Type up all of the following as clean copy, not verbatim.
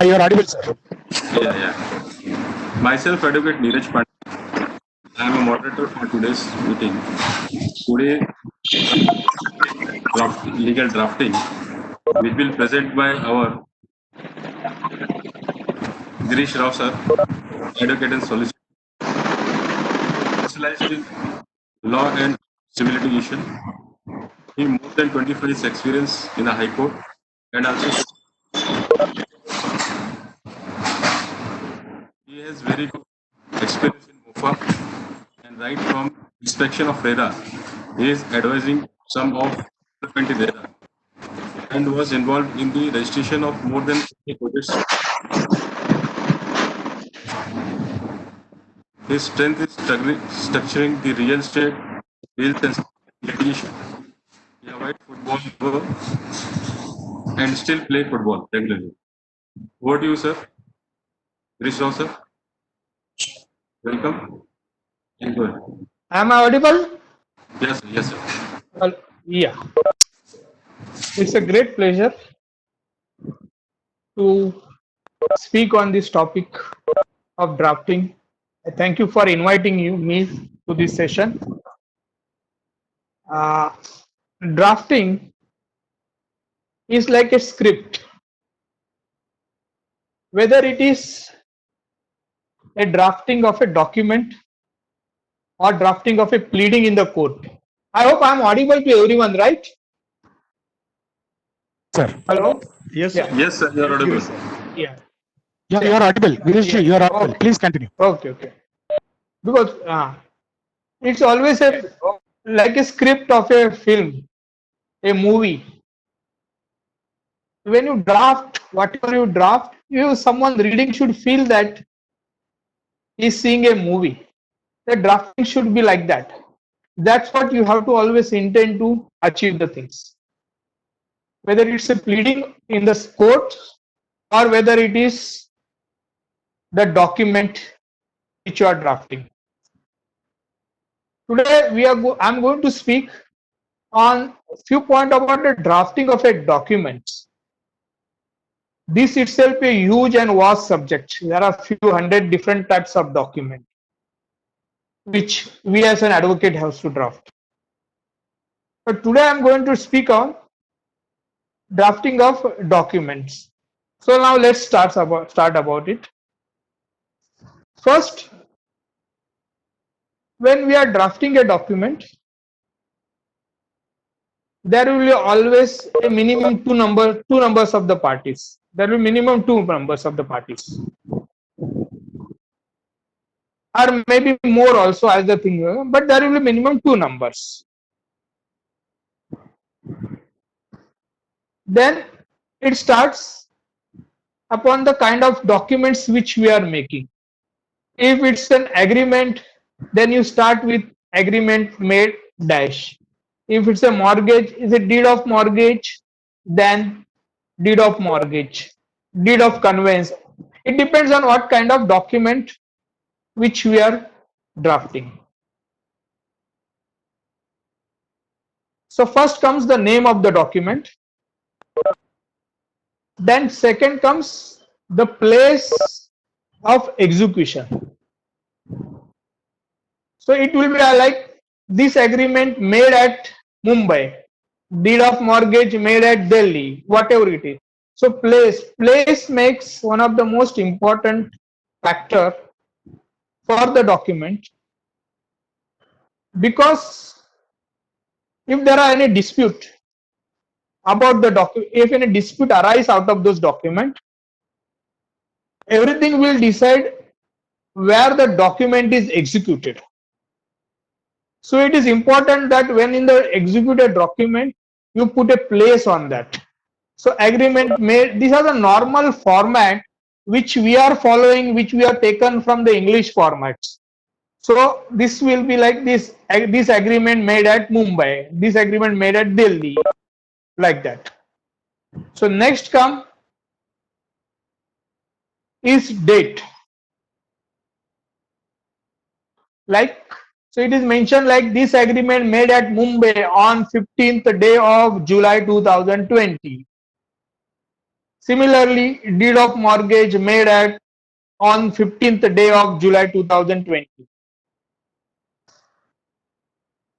You are audible, sir. Yeah. Myself, Advocate Neeraj Pandey. I am a moderator for today's meeting. Today, legal drafting, which will present by our Girish Rao sir, advocate and solicitor, specialized in law and civil litigation. He more than 25 years experience in the High Court and also he has very good experience in MOFA and right from inspection of RERA. He is advising some of development in RERA and was involved in the registration of more than 50 projects. His strength is structuring the real estate, deals and litigation. He avoids football and still play football regularly. Over to you, sir. Girish Rao, sir. Welcome. And go ahead. Am I audible? Yes, sir. Well, yeah. It's a great pleasure to speak on this topic of drafting. I thank you for inviting me to this session. Drafting is like a script. Whether it is a drafting of a document or drafting of a pleading in the court. I hope I'm audible to everyone, right? Sir. Hello? Yes, sir. Yeah. Yes, sir. You are audible. Yeah. Yeah, you are audible. Girish, you are audible. Okay. Please continue. Okay. Because it's always like a script of a film, a movie. When you draft, whatever you draft, someone reading should feel that he's seeing a movie. The drafting should be like that. That's what you have to always intend to achieve the things. Whether it's a pleading in the court or whether it is the document which you are drafting. Today I'm going to speak on a few points about the drafting of a document. This itself a huge and vast subject. There are few hundred different types of document which we as an advocate have to draft. But today I'm going to speak on drafting of documents. So now let's start about it. First, when we are drafting a document, there will be always a minimum two numbers of the parties. There will be minimum two members of the parties, or maybe more also as the thing. But there will be minimum two numbers. Then it starts upon the kind of documents which we are making. If it's an agreement, then you start with agreement made dash. If it's a mortgage, is a deed of mortgage, then deed of mortgage, deed of conveyance. It depends on what kind of document which we are drafting. So first comes the name of the document. Then second comes the place of execution. So it will be like this agreement made at Mumbai, deed of mortgage made at Delhi, whatever it is. So place makes one of the most important factor for the document, because if there are any dispute about the document, if any dispute arise out of those documents, everything will decide where the document is executed. So it is important that when in the executed document, you put a place on that. So agreement made, these are the normal format which we are following, which we are taken from the English formats. So this will be like this agreement made at Mumbai, this agreement made at Delhi, like that. So next come is date. Like, so it is mentioned like this agreement made at Mumbai on 15th day of July 2020. Similarly, deed of mortgage made at on 15th day of July 2020.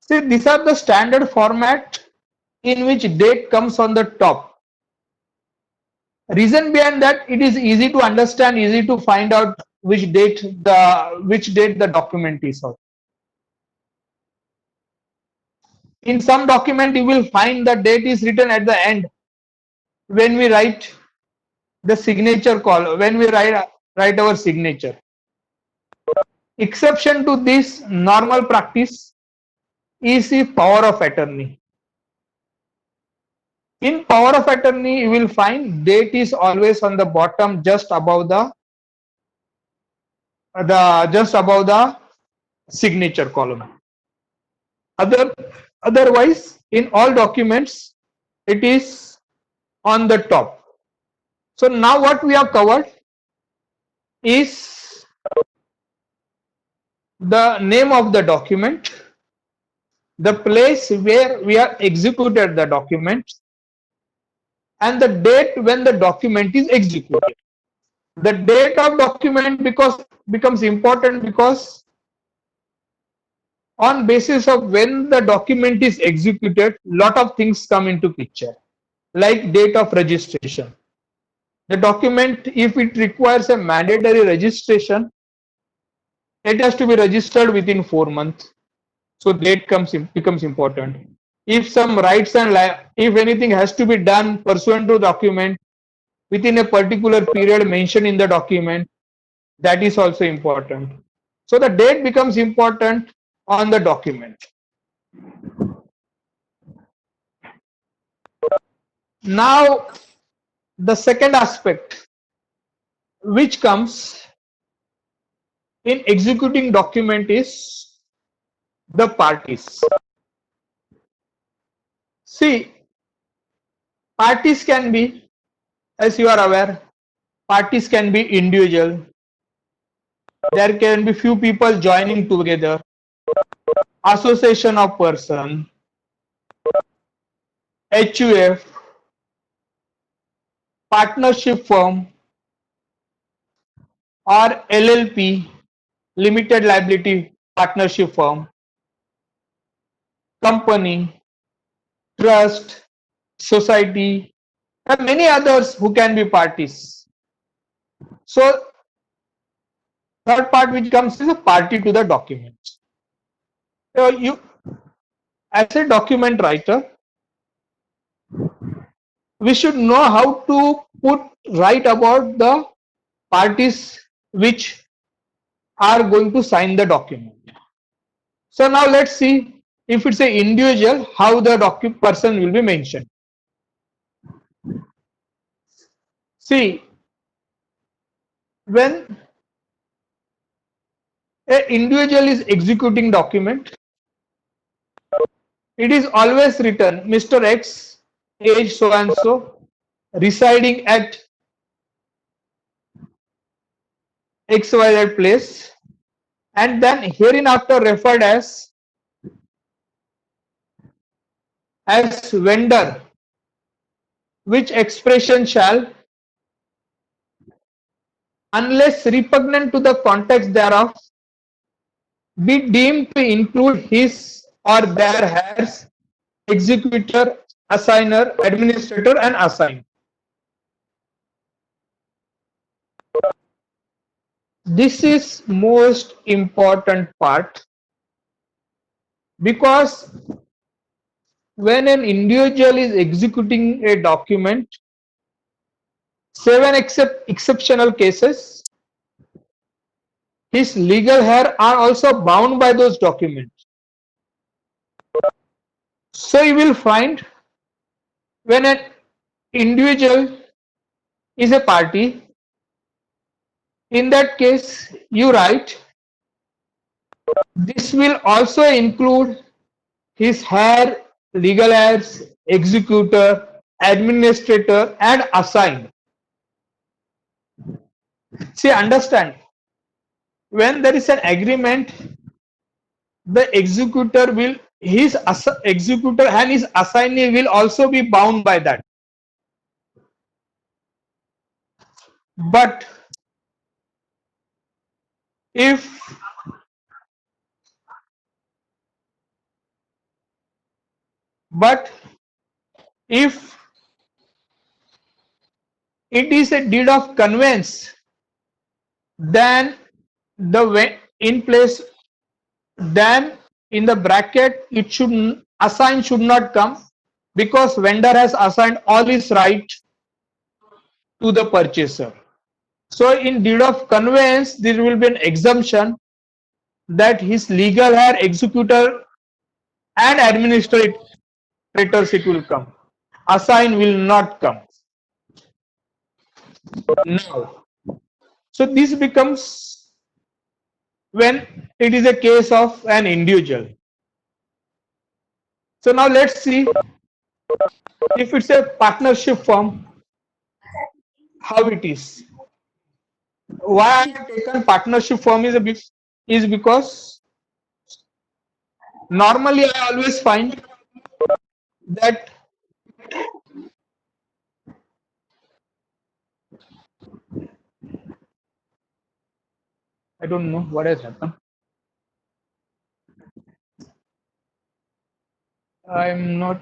See, these are the standard format in which date comes on the top. Reason behind that, it is easy to understand, easy to find out which date the document is of. In some document, you will find the date is written at the end when we write the signature column, when we write our signature. Exception to this normal practice is the power of attorney. In power of attorney, you will find date is always on the bottom, just above the signature column. Otherwise, in all documents, it is on the top. So now what we have covered is the name of the document, the place where we have executed the document, and the date when the document is executed. The date of document becomes important because on basis of when the document is executed, lot of things come into picture, like date of registration. The document, if it requires a mandatory registration, it has to be registered within 4 months. So date becomes important. If some rights and if anything has to be done pursuant to document within a particular period mentioned in the document, that is also important. So the date becomes important on the document. Now, the second aspect which comes in executing document is the parties. See, parties can be, as you are aware, parties can be individual. There can be few people joining together, association of person, HUF, partnership firm, or LLP, limited liability partnership firm, company, trust, society, and many others who can be parties. So third part which comes is a party to the document. So you, as a document writer, we should know how to write about the parties which are going to sign the document. So now let's see, if it's an individual, how the person will be mentioned. See, when an individual is executing document, it is always written Mr. X, age so and so, residing at XYZ place, and then hereinafter referred as vendor, which expression shall, unless repugnant to the context thereof, be deemed to include his or their heirs, executor, assigner, administrator, and assigned. This is most important part, because when an individual is executing a document, 7 exceptional cases, his legal heir are also bound by those documents. So you will find when an individual is a party, in that case you write, this will also include his heir, legal heirs, executor, administrator, and assigned. See, understand, when there is an agreement, the executor will, his executor and his assignee will also be bound by that. But if but if it is a deed of conveyance, then in place, then in the bracket it should assign should not come, because vendor has assigned all his right to the purchaser. So in deed of conveyance there will be an exemption that his legal heir, executor and administrators it will come. Assign will not come. Now, so this becomes when it is a case of an individual. So now let's see if it's a partnership firm, how it is. Why I have taken partnership firm is because normally I always find that I don't know what has happened. I'm not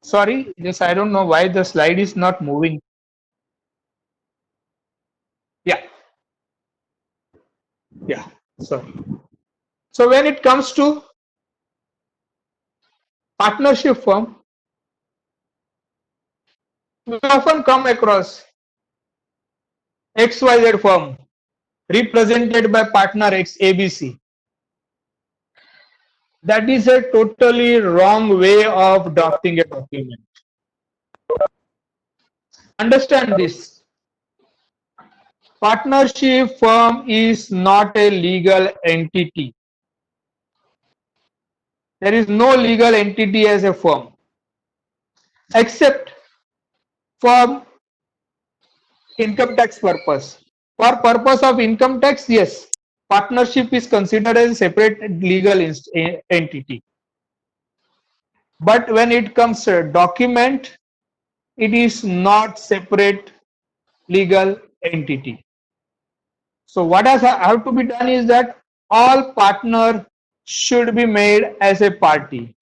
sorry, just I don't know why the slide is not moving. Yeah, yeah, sorry. So when it comes to partnership firm, we often come across XYZ firm represented by partner X ABC. That is a totally wrong way of drafting a document. Understand this. Partnership firm is not a legal entity. There is no legal entity as a firm, except for income tax purpose. For purpose of income tax, yes, partnership is considered as a separate legal entity. But when it comes to document, it is not separate legal entity. So what has have to be done is that all partner should be made as a party.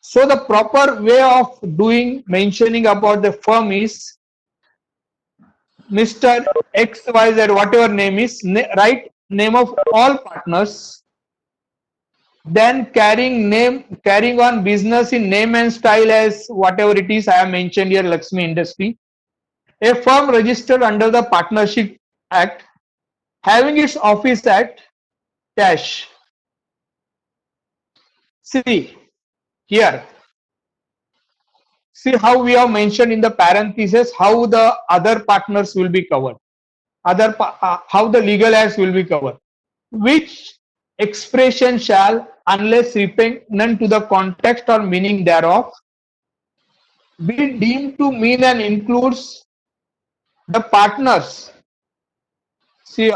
So the proper way of doing mentioning about the firm is Mr. XYZ, whatever name is, write name of all partners, then carrying on business in name and style as whatever it is I have mentioned here, Lakshmi Industry, a firm registered under the Partnership Act, having its office at dash. See here, see how we have mentioned in the parenthesis how the other partners will be covered, how the legal heirs will be covered, which expression shall, unless repugnant to the context or meaning thereof, be deemed to mean and includes the partners. See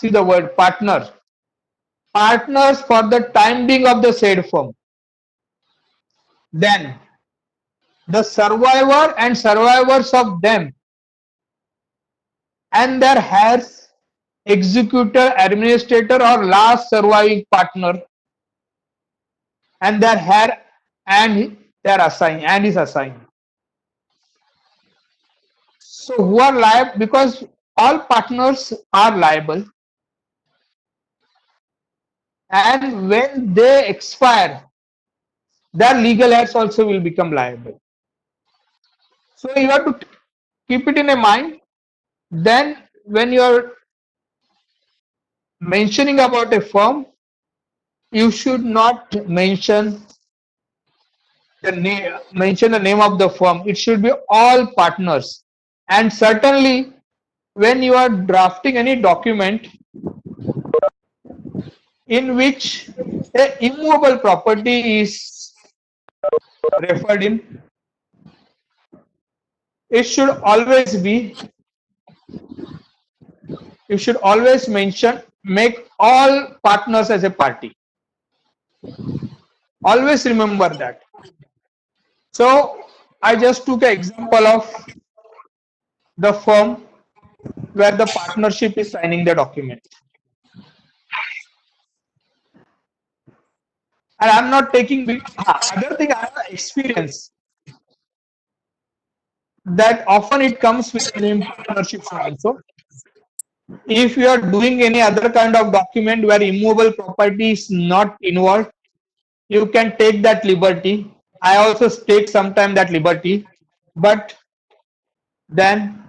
the word partner. Partners for the time being of the said firm. Then the survivor and survivors of them and their heirs, executor, administrator, or last surviving partner, and their heir and their assigned and is assigned. So who are liable? Because all partners are liable, and when they expire, their legal heirs also will become liable. So you have to keep it in a mind. Then when you are mentioning about a firm, you should not mention the name of the firm. It should be all partners. And certainly when you are drafting any document in which a immovable property is referred in, it should always be, you should always make all partners as a party. Always remember that. So I just took an example of the firm where the partnership is signing the document. And I'm not taking other thing. I have experience that often it comes with name partnerships also. If you are doing any other kind of document where immovable property is not involved, you can take that liberty. I also take sometime that liberty, but then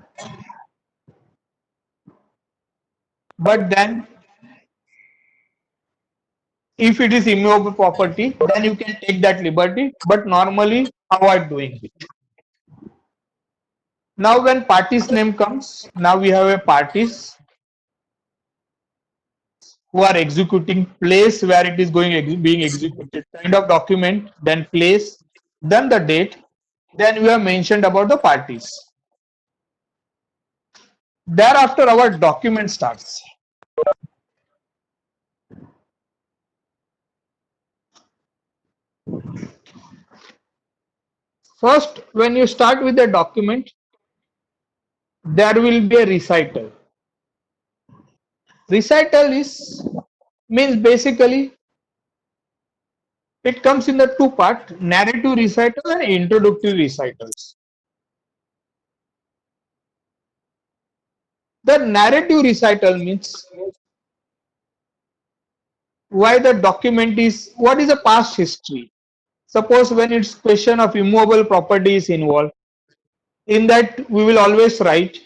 then if it is immovable property, then you can take that liberty, but normally avoid doing it. Now when party's name comes, now we have a parties who are executing, place where it is being executed, kind of document, then place, then the date, then we have mentioned about the parties. Thereafter our document starts. First, when you start with the document, there will be a recital. Recital means basically it comes in the two parts: narrative recital and introductory recitals. The narrative recital means why the document is, what is the past history. Suppose when it's question of immovable property is involved, in that we will always write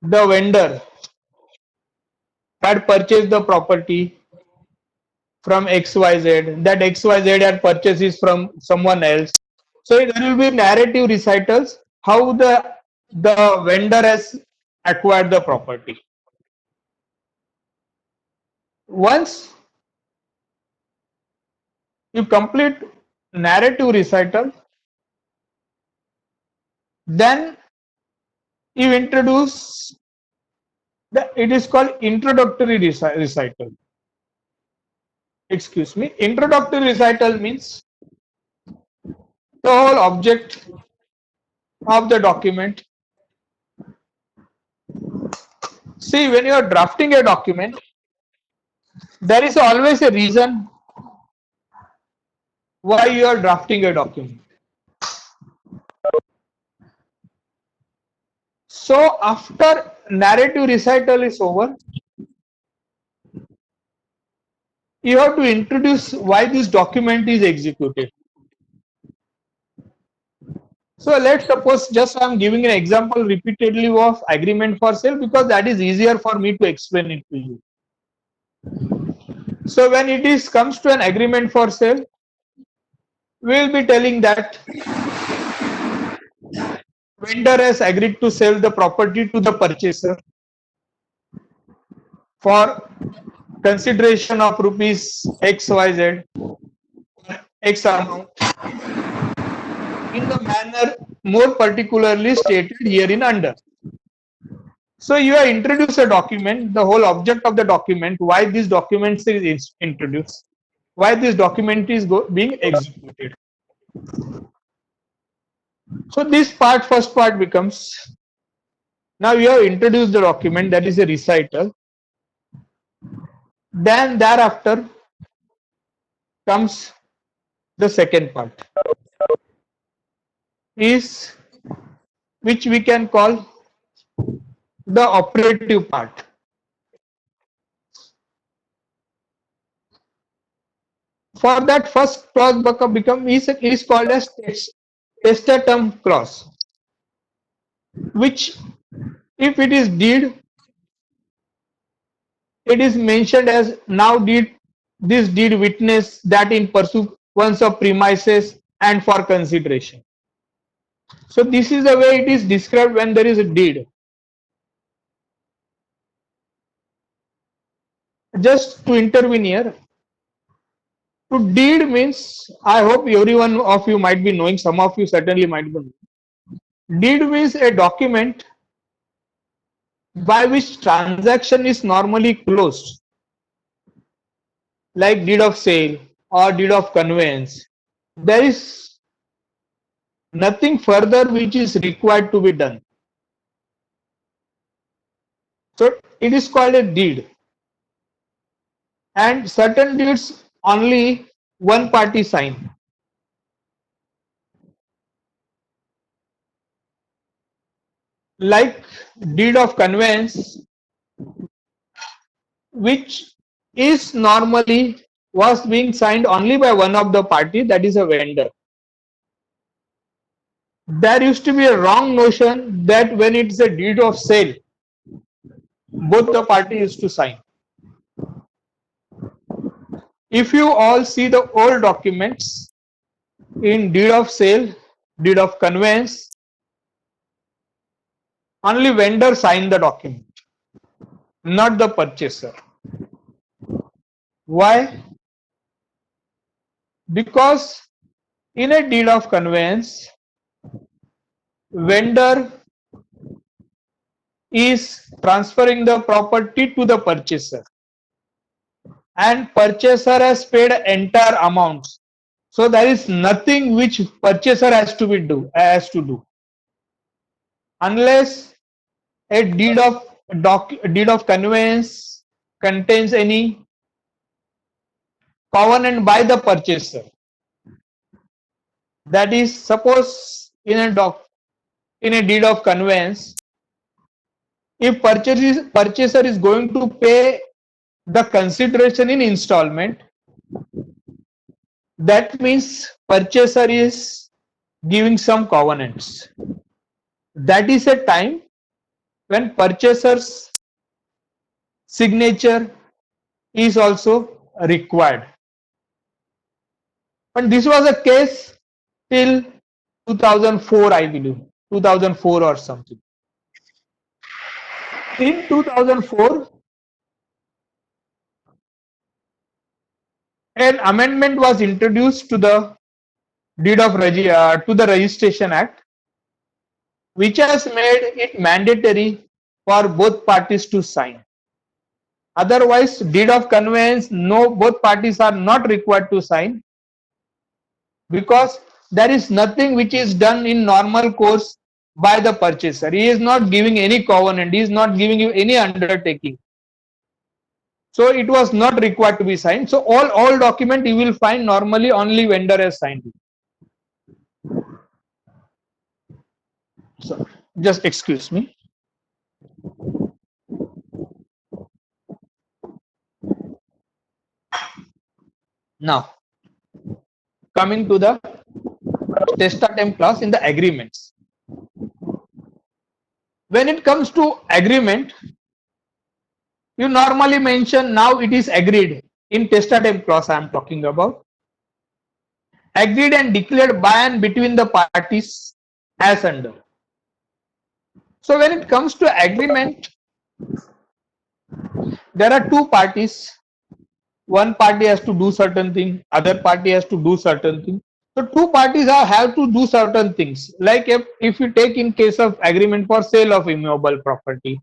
the vendor had purchased the property from XYZ, that XYZ had purchases from someone else. So there will be narrative recitals how the vendor has acquired the property. Once you complete narrative recital, then you introduce it is called introductory recital. Excuse me. Introductory recital means the whole object of the document. See, when you are drafting a document, there is always a reason why you are drafting a document. So after narrative recital is over, you have to introduce why this document is executed. So let's suppose, just I'm giving an example repeatedly of agreement for sale because that is easier for me to explain it to you. So when it comes to an agreement for sale, we will be telling that vendor has agreed to sell the property to the purchaser for consideration of rupees XYZ, X amount, in the manner more particularly stated herein under. So you have introduced a document, the whole object of the document, why this document is introduced, why this document is being executed. So this part, first part becomes, now you have introduced the document, that is a recital. Then thereafter comes the second part, is which we can call the operative part. For that, first clause is called as testatum clause, which if it is deed, it is mentioned as now this deed witness that in pursuance of premises and for consideration. So this is the way it is described when there is a deed. Just to intervene here, to deed means, I hope every one of you might be knowing, some of you certainly might be knowing. Deed means a document by which transaction is normally closed, like deed of sale or deed of conveyance. There is nothing further which is required to be done. So it is called a deed. And certain deeds only one party sign. Like deed of conveyance, which is normally was being signed only by one of the party, that is a vendor. There used to be a wrong notion that when it's a deed of sale, both the parties used to sign. If you all see the old documents in deed of sale, deed of conveyance, only vendor signed the document, not the purchaser. Why? Because in a deed of conveyance, vendor is transferring the property to the purchaser, and purchaser has paid entire amount. So there is nothing which purchaser has to do unless a deed of conveyance contains any covenant by the purchaser. That is, suppose in a deed of conveyance, if purchaser is going to pay the consideration in installment, that means purchaser is giving some covenants. That is a time when purchaser's signature is also required. And this was a case till 2004, I believe, 2004 or something. In 2004, an amendment was introduced to the to the Registration Act, which has made it mandatory for both parties to sign. Otherwise, deed of conveyance, no, both parties are not required to sign, because there is nothing which is done in normal course by the purchaser. He is not giving any covenant, he is not giving you any undertaking. So it was not required to be signed. So all document you will find normally only vendor has signed it. So just excuse me. Now coming to the testatem clause in the agreements. When it comes to agreement, you normally mention now it is agreed. In testatem clause I am talking about. Agreed and declared by and between the parties as under. So when it comes to agreement, there are two parties. One party has to do certain thing, other party has to do certain thing. So two parties have to do certain things. Like if you take in case of agreement for sale of immovable property,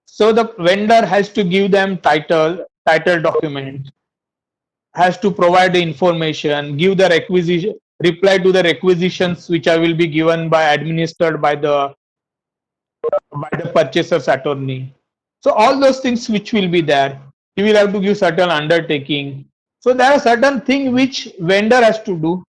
so the vendor has to give them title document, has to provide the information, give the requisition, reply to the requisitions which will be given by administered by the purchaser's attorney. So all those things which will be there, he will have to give certain undertaking. So there are certain things which vendor has to do.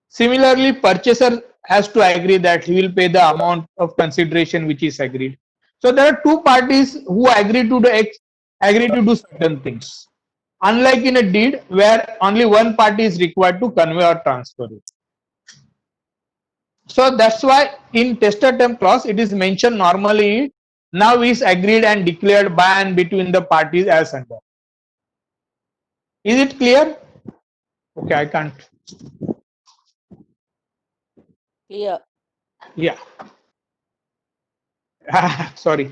Similarly, purchaser has to agree that he will pay the amount of consideration which is agreed. So there are two parties who agree to do certain things. Unlike in a deed where only one party is required to convey or transfer it. So that's why in testatem clause it is mentioned normally now is agreed and declared by and between the parties as under. Is it clear? Okay, I can't. Clear. Yeah. Sorry.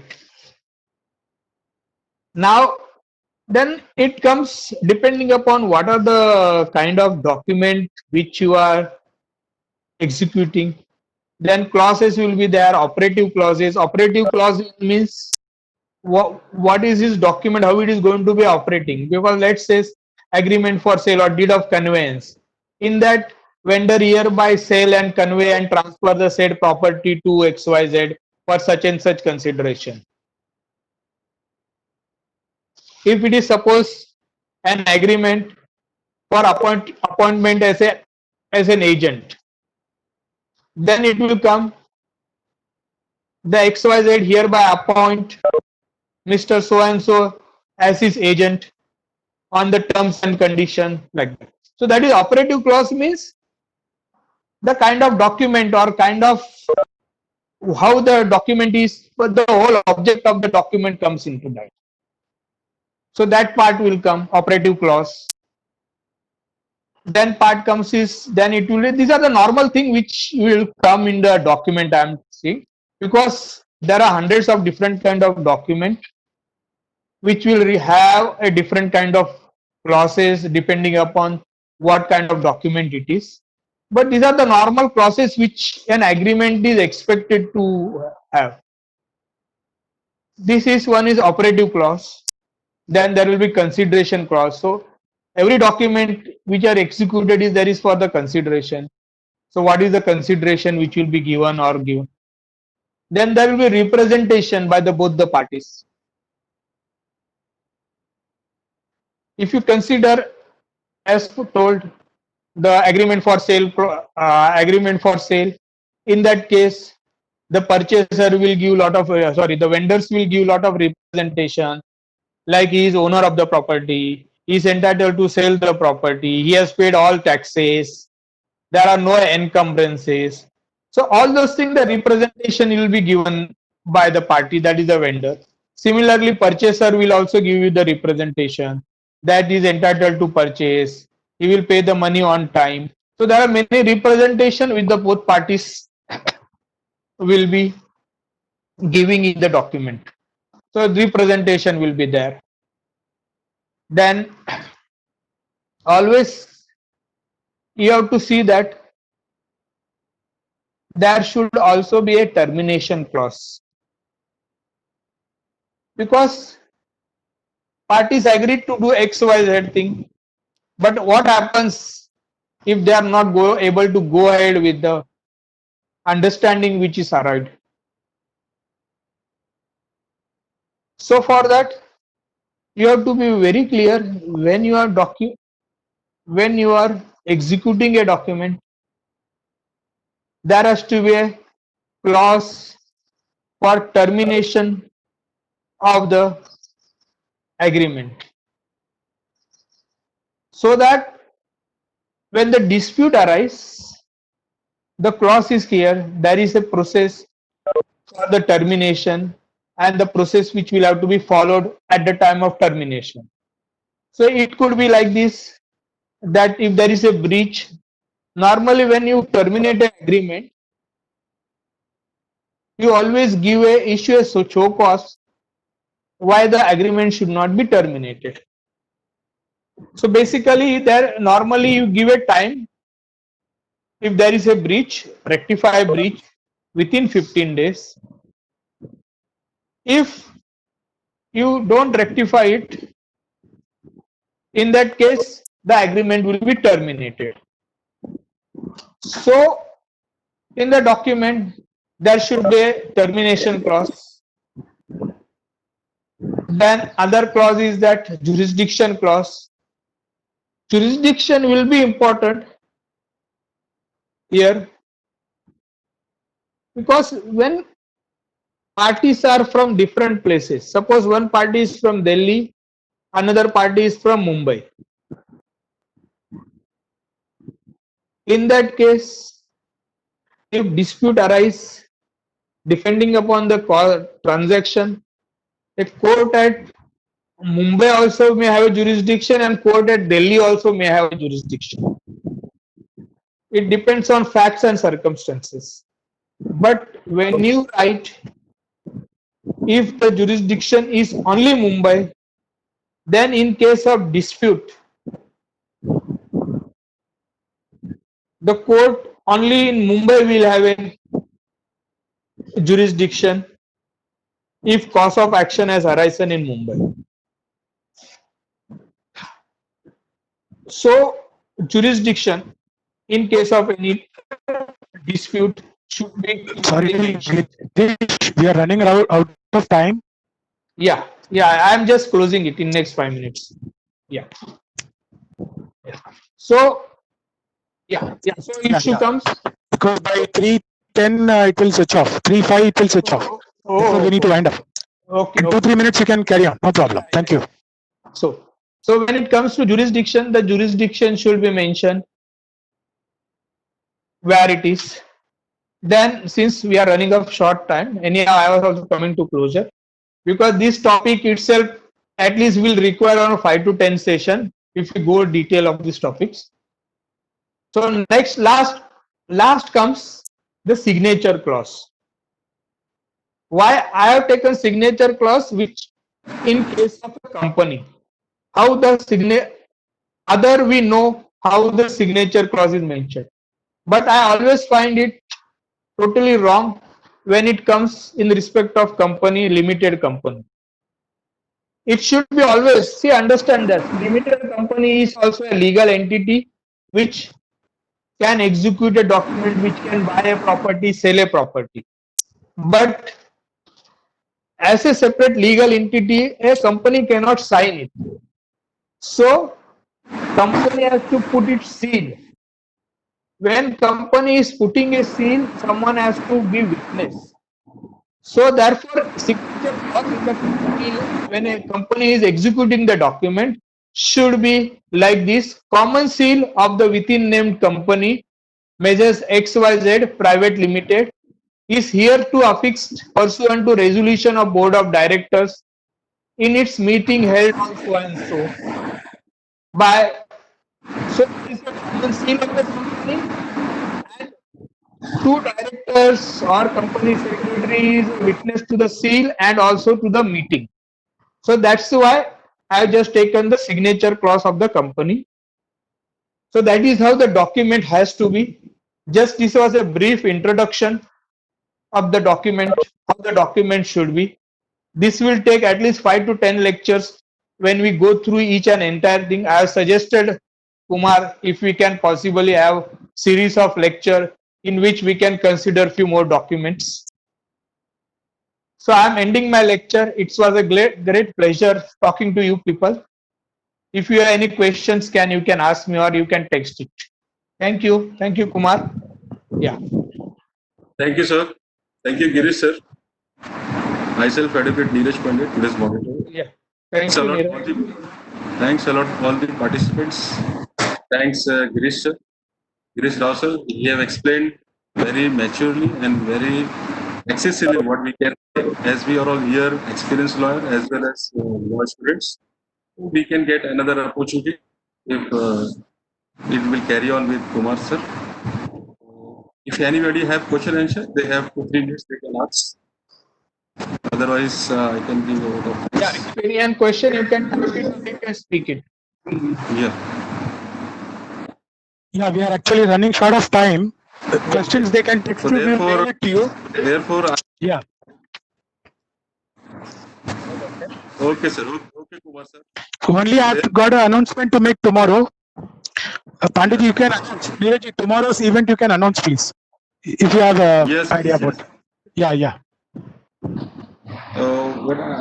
Now, then it comes depending upon what are the kind of document which you are executing. Then clauses will be there, operative clauses. Operative clause means what is this document, how it is going to be operating. Because let's say agreement for sale or deed of conveyance. In that, vendor hereby sell and convey and transfer the said property to XYZ for such and such consideration. if it is suppose an agreement for appointment as an agent, then it will come the XYZ hereby appoint Mr. So and so as his agent on the terms and condition like that. So that is operative clause, means the kind of document or kind of how the document is, but the whole object of the document comes into that. So that part will come operative clause. Then part comes is, then it will, these are the normal thing which will come in the document I am seeing, because there are hundreds of different kind of document which will have a different kind of clauses depending upon what kind of document it is. But these are the normal clauses which an agreement is expected to have. This is one is operative clause. Then there will be consideration clause. So every document which are executed is there is for the consideration. So what is the consideration which will be given or given? Then there will be representation by the both the parties. If you consider, as told, the agreement for sale, in that case, the purchaser will give lot of the vendors will give lot of representation, like he is owner of the property, he is entitled to sell the property, he has paid all taxes, there are no encumbrances. So all those things, the representation will be given by the party, that is the vendor. Similarly, purchaser will also give you the representation that is entitled to purchase, he will pay the money on time. So there are many representation which the both parties will be giving in the document. So representation will be there. Then always you have to see that there should also be a termination clause, because parties agreed to do XYZ thing, but what happens if they are not able to go ahead with the understanding which is arrived? So for that, you have to be very clear when you are executing a document. There has to be a clause for termination of the agreement, so that when the dispute arises, the clause is clear, there is a process for the termination and the process which will have to be followed at the time of termination. So it could be like this, that if there is a breach, normally when you terminate an agreement, you always issue a show cause why the agreement should not be terminated. So basically, there normally you give a time. If there is a breach, rectify a breach within 15 days. If you don't rectify it, in that case, the agreement will be terminated. So in the document, there should be a termination clause. Then other clause is that jurisdiction clause. Jurisdiction will be important here, because when parties are from different places, suppose one party is from Delhi, another party is from Mumbai. In that case, if dispute arise, depending upon the transaction, a court at Mumbai also may have a jurisdiction and court at Delhi also may have a jurisdiction. It depends on facts and circumstances. But when you write, if the jurisdiction is only Mumbai, then in case of dispute, the court only in Mumbai will have a jurisdiction if cause of action has arisen in Mumbai. So jurisdiction in case of any dispute should be. Sorry, Nitish, we are running out of time. Yeah. Yeah, I am just closing it in next 5 minutes. Yeah. Yeah. So yeah. So Yeah, issue yeah. comes. Because by 3:10 it will switch off. 3:05 it will switch off. Therefore, we need to wind up. Okay. In Okay. 2-3 minutes you can carry on. No problem. Thank you. So when it comes to jurisdiction, the jurisdiction should be mentioned where it is. Then, since we are running of short time, anyhow, I was also coming to closure because this topic itself at least will require around 5 to 10 session if we go detail of these topics. So next, last comes the signature clause. Why I have taken signature clause, which in case of a company, how the signature other we know how the signature clause is mentioned, but I always find it totally wrong when it comes in respect of company, limited company. It should be always, see, understand that limited company is also a legal entity which can execute a document, which can buy a property, sell a property. But as a separate legal entity, a company cannot sign it. So company has to put its seal. When company is putting a seal, someone has to be witness. So therefore, signature clause in the company, when a company is executing the document, should be like this: common seal of the within named company, measures XYZ Private Limited, is hereto affixed pursuant to resolution of Board of Directors in its meeting held on so and so by. So it is a common seal of the company, and two directors or company secretaries witness to the seal and also to the meeting. So that's why I have just taken the signature clause of the company. So that is how the document has to be. Just this was a brief introduction of the document, how the document should be. This will take at least 5 to 10 lectures when we go through each and entire thing. I have suggested, Kumar, if we can possibly have series of lecture in which we can consider few more documents. So I am ending my lecture. It was a great pleasure talking to you people. If you have any questions, you can ask me or you can text it. Thank you. Thank you, Kumar. Yeah. Thank you, sir. Thank you, Girish, sir. Myself, Advocate Neeraj Pandit, today's monitor. Yeah. Thanks Thank a you, lot, Neeraj. thanks a lot, all the participants. Thanks, Girish, sir. Girish Rao, sir. You have explained very maturely and very accessibly what we can say, as we are all here, experienced lawyer as well as law students. We can get another opportunity if it will carry on with Kumar, sir. If anybody have question and answer, they have 2-3 minutes they can ask. Otherwise, I can give over of Yeah. this. If any question, you can type it or you can speak it. Yeah. Yeah, we are actually running short of time. Questions they can text So you, we will therefore, mail it to you. therefore, Yeah. okay, sir. Okay, Kumar, sir. Only I have got an announcement to make tomorrow. Pandit, you can announce. Neeraj, tomorrow's event you can announce, please. If you have an Yes. idea about it. Yeah, yeah. What I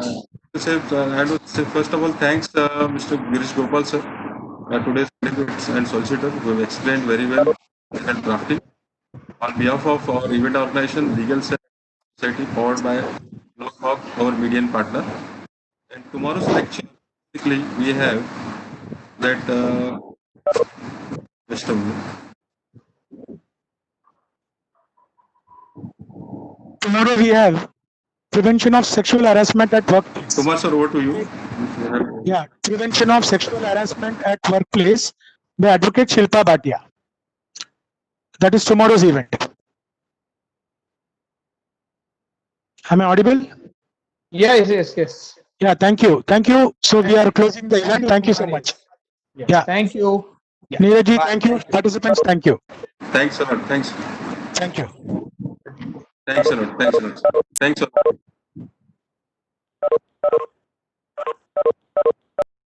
had to say, first of all, thanks, Mr. Girish Gopal, sir, today's delegates and solicitor, who have explained very well and drafting. On behalf of our event organization, Legal Society, powered by Lockhawk, our median partner. And tomorrow's lecture, basically, we have that. Just a minute. Tomorrow we have prevention of sexual harassment at workplace. Kumar, sir, over to you. Yeah, prevention of sexual harassment at workplace by Advocate Shilpa Bhatia. That is tomorrow's event. Am I audible? Yes. Yeah, thank you. Thank you. So we are closing the event. Thank you so much. Yeah. Thank you. Yeah. Neeraj ji, Bye. thank you. Participants, thank you. Thanks a lot. Thanks. Thank you. Thanks a lot. Thanks a lot. Thanks a lot.